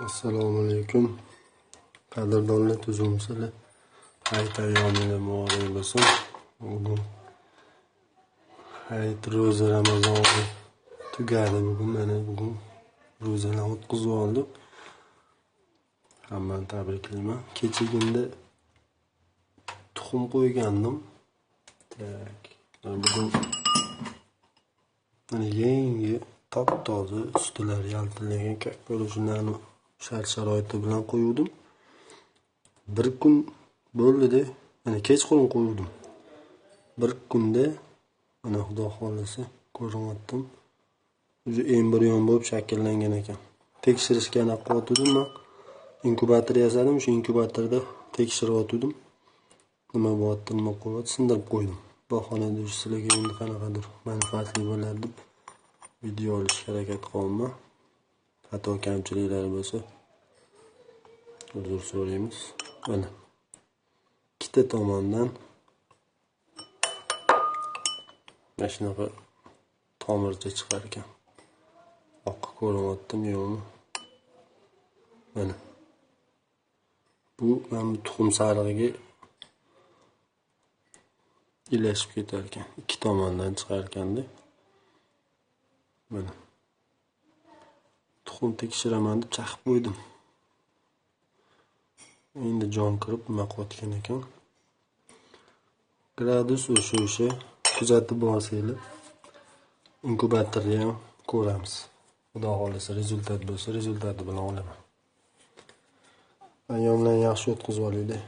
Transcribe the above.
Assalomu alaykum. Qadrdonlar tuzumsizlar. Hayit ayyomiga muborak bo'lsin. Bugun hayit ro'za Ramazoni tugadi. Bugun ro'zalar o'tkazib oldik. Hammani tabriklayman. Kechagina tuxum qo'ygandim. Bugun yangi top-toza ustilar yaltillagan ko'rishlarni shart-sharoiti bilan qo'ydim. Bir kun bo'ldi-da, kechqurun qo'ydim. Bir kunda mana Xudo xolasa ko'ryaptim. O'zi embrion bo'lib shakllangan ekan. Tekshirishga qo'ydim men. Inkubator yasadim, shu inkubatorda tekshirib o'tdim. Nima bo'lyapti, nima qilyapti, sindirib qo'ydim. Bahonada sizlarga endi qanaqadir manfaatli bo'ladi deb video olishga harakat qilaman. Xato kamchiliklar bo'lsa uzr so'raymiz. Mana ikkita tomondan mana shunaqa tomircha chiqar ekan. Oq ko'ryaptimi yo'qmi? Mana bu mana tuxum sarig'iga ilashib ketar ekan. Ikki tomondan chiqar ekanda. Mana tuxum tekshiraman deb chaqib qo'ydim. Endi jon kirib nima qilayotgan ekan. Gradus o'sha kuzatib borsanglar, inkubatorni ham ko'ramiz. Xudo xolasa rezultat bo'lsa, rezultati bilan olaman. Ayyomlarni yaxshi o'tkazib olaylik.